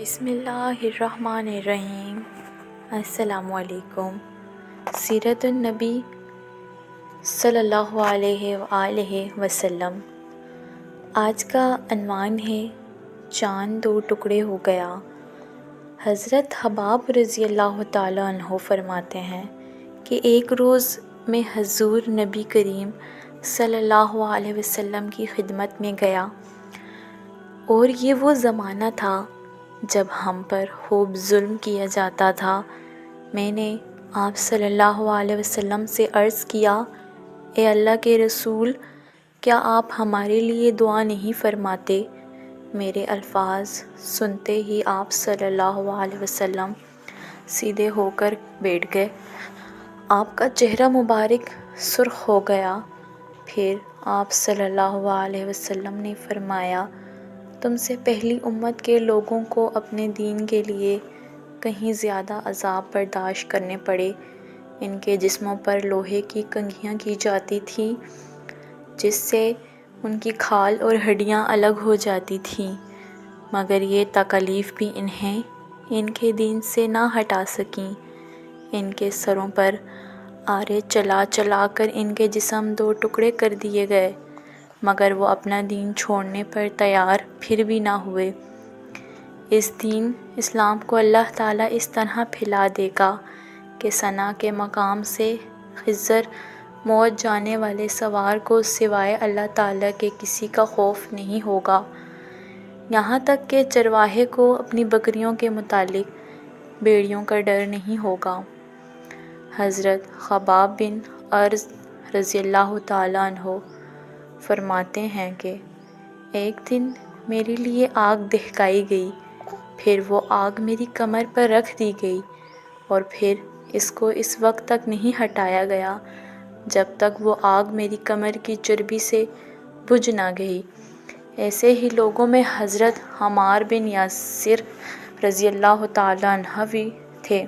بسم اللہ الرحمن الرحیم۔ السلام علیکم۔ سیرت النبی صلی اللہ علیہ وآلہ وسلم۔ آج کا عنوان ہے چاند دو ٹکڑے ہو گیا۔ حضرت حباب رضی اللہ تعالیٰ عنہ فرماتے ہیں کہ ایک روز میں حضور نبی کریم صلی اللہ علیہ وسلم کی خدمت میں گیا، اور یہ وہ زمانہ تھا جب ہم پر خوب ظلم کیا جاتا تھا۔ میں نے آپ صلی اللہ علیہ وسلم سے عرض کیا، اے اللہ کے رسول، کیا آپ ہمارے لیے دعا نہیں فرماتے؟ میرے الفاظ سنتے ہی آپ صلی اللہ علیہ وسلم سیدھے ہو کر بیٹھ گئے۔ آپ کا چہرہ مبارک سرخ ہو گیا۔ پھر آپ صلی اللہ علیہ وسلم نے فرمایا، تم سے پہلی امت کے لوگوں کو اپنے دین کے لیے کہیں زیادہ عذاب برداشت کرنے پڑے۔ ان کے جسموں پر لوہے کی کنگھیاں کی جاتی تھیں، جس سے ان کی کھال اور ہڈیاں الگ ہو جاتی تھیں، مگر یہ تکالیف بھی انہیں ان کے دین سے نہ ہٹا سکیں۔ ان کے سروں پر آرے چلا چلا کر ان کے جسم دو ٹکڑے کر دیے گئے، مگر وہ اپنا دین چھوڑنے پر تیار پھر بھی نہ ہوئے۔ اس دین اسلام کو اللہ تعالیٰ اس طرح پھیلا دے گا کہ ثنا کے مقام سے خضر موت جانے والے سوار کو سوائے اللہ تعالیٰ کے کسی کا خوف نہیں ہوگا، یہاں تک کہ چرواہے کو اپنی بکریوں کے متعلق بھیڑیوں کا ڈر نہیں ہوگا۔ حضرت خباب بن ارت رضی اللہ تعالیٰ عنہ فرماتے ہیں کہ ایک دن میرے لیے آگ دہکائی گئی، پھر وہ آگ میری کمر پر رکھ دی گئی، اور پھر اس کو اس وقت تک نہیں ہٹایا گیا جب تک وہ آگ میری کمر کی چربی سے بجھ نہ گئی۔ ایسے ہی لوگوں میں حضرت عمار بن یاسر رضی اللہ تعالیٰ عنہ بھی تھے۔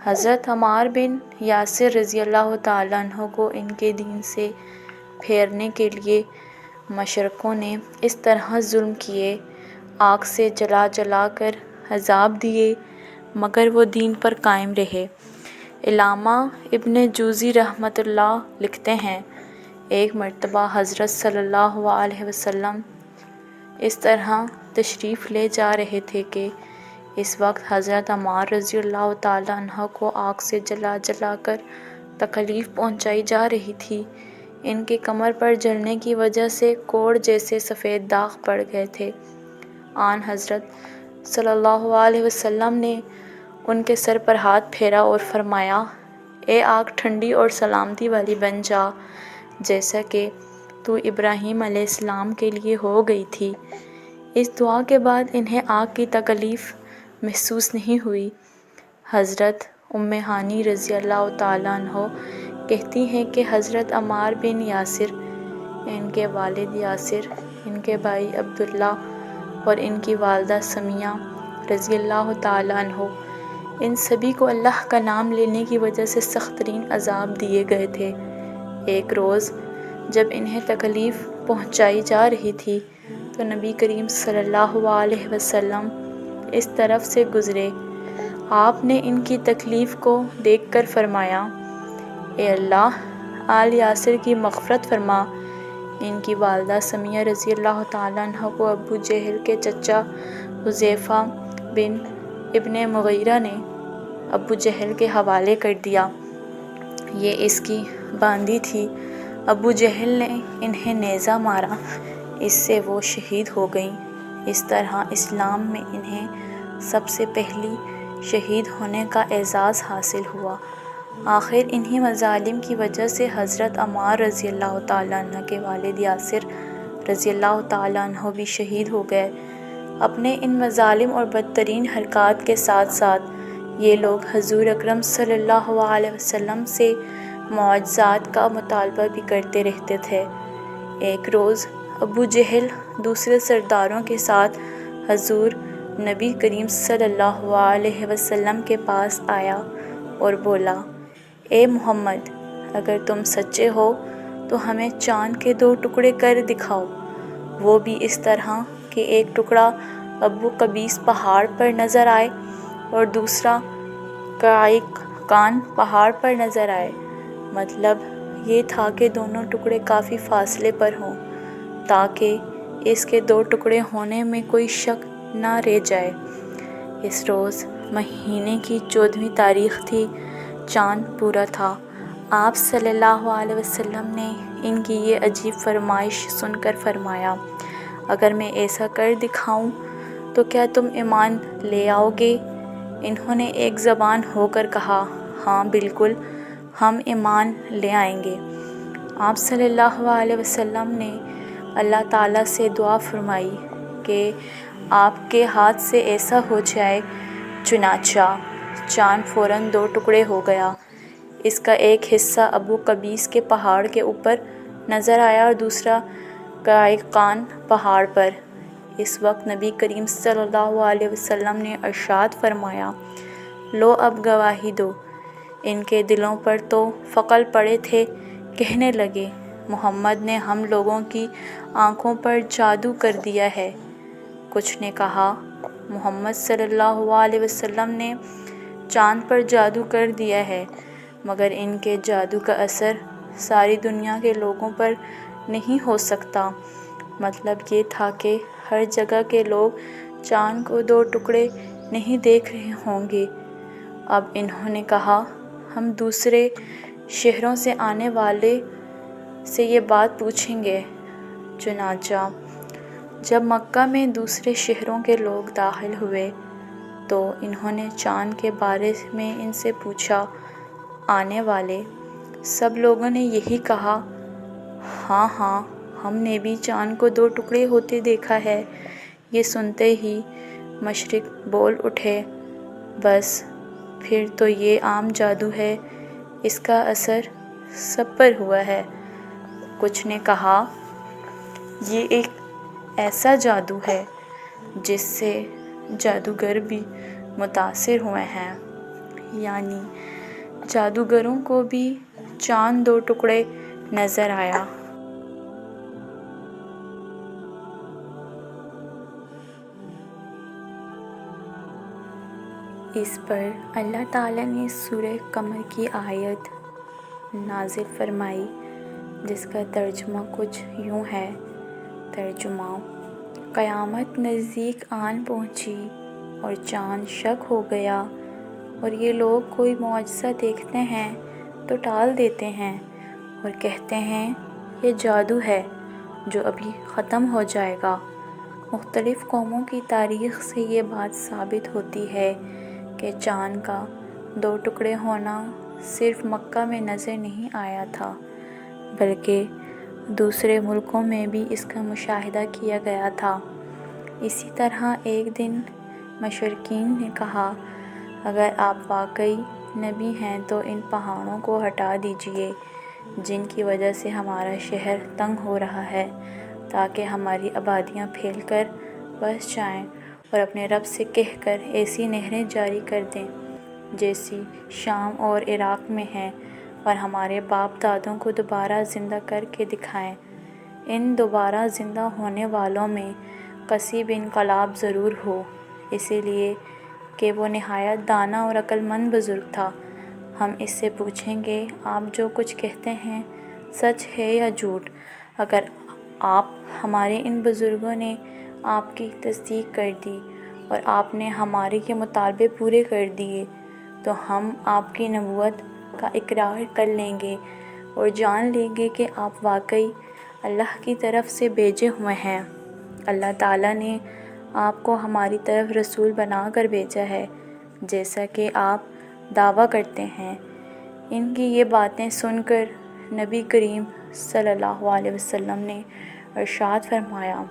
حضرت عمار بن یاسر رضی اللہ تعالیٰ عنہ کو ان کے دین سے پھیرنے کے لیے مشرکوں نے اس طرح ظلم کیے، آگ سے جلا جلا کر عذاب دیے، مگر وہ دین پر قائم رہے۔ علامہ ابن جوزی رحمۃ اللہ لکھتے ہیں، ایک مرتبہ حضرت صلی اللہ علیہ وسلم اس طرح تشریف لے جا رہے تھے کہ اس وقت حضرت عمار رضی اللہ تعالیٰ عنہ کو آگ سے جلا جلا کر تکلیف پہنچائی جا رہی تھی۔ ان کے کمر پر جلنے کی وجہ سے کوڑ جیسے سفید داغ پڑ گئے تھے۔ آن حضرت صلی اللہ علیہ وسلم نے ان کے سر پر ہاتھ پھیرا اور فرمایا، اے آگ ٹھنڈی اور سلامتی والی بن جا، جیسا کہ تو ابراہیم علیہ السلام کے لیے ہو گئی تھی۔ اس دعا کے بعد انہیں آگ کی تکلیف محسوس نہیں ہوئی۔ حضرت ام ہانی رضی اللہ تعالیٰ عنہ کہتی ہیں کہ حضرت عمار بن یاسر، ان کے والد یاسر، ان کے بھائی عبداللہ اور ان کی والدہ سمیہ رضی اللہ تعالیٰ عنہ، ان سبھی کو اللہ کا نام لینے کی وجہ سے سخت ترین عذاب دیے گئے تھے۔ ایک روز جب انہیں تکلیف پہنچائی جا رہی تھی تو نبی کریم صلی اللہ علیہ وسلم اس طرف سے گزرے۔ آپ نے ان کی تکلیف کو دیکھ کر فرمایا، اے اللہ، آل یاسر کی مغفرت فرما۔ ان کی والدہ سمیہ رضی اللہ تعالیٰ عنہ کو ابو جہل کے چچا حذیفہ بن ابن مغیرہ نے ابو جہل کے حوالے کر دیا۔ یہ اس کی باندی تھی۔ ابو جہل نے انہیں نیزہ مارا، اس سے وہ شہید ہو گئیں۔ اس طرح اسلام میں انہیں سب سے پہلی شہید ہونے کا اعزاز حاصل ہوا۔ آخر انہی مظالم کی وجہ سے حضرت عمار رضی اللہ تعالیٰ عنہ کے والد یاسر رضی اللہ تعالیٰ عنہ بھی شہید ہو گئے۔ اپنے ان مظالم اور بدترین حرکات کے ساتھ ساتھ یہ لوگ حضور اکرم صلی اللہ علیہ وسلم سے معجزات کا مطالبہ بھی کرتے رہتے تھے۔ ایک روز ابو جہل دوسرے سرداروں کے ساتھ حضور نبی کریم صلی اللہ علیہ وسلم کے پاس آیا اور بولا، اے محمد، اگر تم سچے ہو تو ہمیں چاند کے دو ٹکڑے کر دکھاؤ، وہ بھی اس طرح کہ ایک ٹکڑا ابو قبیس پہاڑ پر نظر آئے اور دوسرا قائقان پہاڑ پر نظر آئے۔ مطلب یہ تھا کہ دونوں ٹکڑے کافی فاصلے پر ہوں تاکہ اس کے 2 ٹکڑے ہونے میں کوئی شک نہ رہ جائے۔ اس روز مہینے کی 14ویں تاریخ تھی، چاند پورا تھا۔ آپ صلی اللہ علیہ وسلم نے ان کی یہ عجیب فرمائش سن کر فرمایا، اگر میں ایسا کر دکھاؤں تو کیا تم ایمان لے آؤ گے؟ انہوں نے ایک زبان ہو کر کہا، ہاں بالکل، ہم ایمان لے آئیں گے۔ آپ صلی اللہ علیہ وسلم نے اللہ تعالیٰ سے دعا فرمائی کہ آپ کے ہاتھ سے ایسا ہو جائے۔ چنانچہ چاند فوراً 2 ٹکڑے ہو گیا۔ اس کا ایک حصہ ابو قبیس کے پہاڑ کے اوپر نظر آیا اور دوسرا قائقان پہاڑ پر۔ اس وقت نبی کریم صلی اللہ علیہ وسلم نے ارشاد فرمایا، لو اب گواہی دو۔ ان کے دلوں پر تو فقل پڑے تھے، کہنے لگے، محمد نے ہم لوگوں کی آنکھوں پر جادو کر دیا ہے۔ کچھ نے کہا، محمد صلی اللہ علیہ وسلم نے چاند پر جادو کر دیا ہے، مگر ان کے جادو کا اثر ساری دنیا کے لوگوں پر نہیں ہو سکتا۔ مطلب یہ تھا کہ ہر جگہ کے لوگ چاند کو 2 ٹکڑے نہیں دیکھ رہے ہوں گے۔ اب انہوں نے کہا، ہم دوسرے شہروں سے آنے والے سے یہ بات پوچھیں گے۔ چنانچہ جب مکہ میں دوسرے شہروں کے لوگ داخل ہوئے تو انہوں نے چاند کے بارے میں ان سے پوچھا۔ آنے والے سب لوگوں نے یہی کہا، ہاں ہاں، ہم نے بھی چاند کو 2 ٹکڑے ہوتے دیکھا ہے۔ یہ سنتے ہی مشرک بول اٹھے، بس پھر تو یہ عام جادو ہے، اس کا اثر سب پر ہوا ہے۔ کچھ نے کہا، یہ ایک ایسا جادو ہے جس سے جادوگر بھی متاثر ہوئے ہیں، یعنی جادوگروں کو بھی چاند 2 ٹکڑے نظر آیا۔ اس پر اللہ تعالیٰ نے سورہ قمر کی آیت نازل فرمائی جس کا ترجمہ کچھ یوں ہے۔ ترجمہ: قیامت نزدیک آن پہنچی اور چاند شک ہو گیا، اور یہ لوگ کوئی معجزہ دیکھتے ہیں تو ٹال دیتے ہیں اور کہتے ہیں یہ جادو ہے جو ابھی ختم ہو جائے گا۔ مختلف قوموں کی تاریخ سے یہ بات ثابت ہوتی ہے کہ چاند کا 2 ٹکڑے ہونا صرف مکہ میں نظر نہیں آیا تھا، بلکہ دوسرے ملکوں میں بھی اس کا مشاہدہ کیا گیا تھا۔ اسی طرح ایک دن مشرکین نے کہا، اگر آپ واقعی نبی ہیں تو ان پہاڑوں کو ہٹا دیجئے جن کی وجہ سے ہمارا شہر تنگ ہو رہا ہے، تاکہ ہماری آبادیاں پھیل کر بس جائیں، اور اپنے رب سے کہہ کر ایسی نہریں جاری کر دیں جیسی شام اور عراق میں ہیں، اور ہمارے باپ دادوں کو دوبارہ زندہ کر کے دکھائیں۔ ان دوبارہ زندہ ہونے والوں میں کسب انقلاب ضرور ہو، اسی لیے کہ وہ نہایت دانا اور عقل مند بزرگ تھا۔ ہم اس سے پوچھیں گے، آپ جو کچھ کہتے ہیں سچ ہے یا جھوٹ؟ اگر آپ ہمارے ان بزرگوں نے آپ کی تصدیق کر دی اور آپ نے ہمارے کے مطالبے پورے کر دیے تو ہم آپ کی نبوت کا اقرار کر لیں گے اور جان لیں گے کہ آپ واقعی اللہ کی طرف سے بھیجے ہوئے ہیں۔ اللہ تعالیٰ نے آپ کو ہماری طرف رسول بنا کر بھیجا ہے، جیسا کہ آپ دعویٰ کرتے ہیں۔ ان کی یہ باتیں سن کر نبی کریم صلی اللہ علیہ وسلم نے ارشاد فرمایا،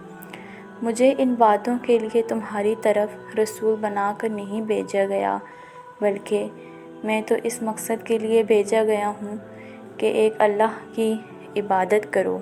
مجھے ان باتوں کے لیے تمہاری طرف رسول بنا کر نہیں بھیجا گیا، بلکہ میں تو اس مقصد کے لیے بھیجا گیا ہوں کہ ایک اللہ کی عبادت کرو۔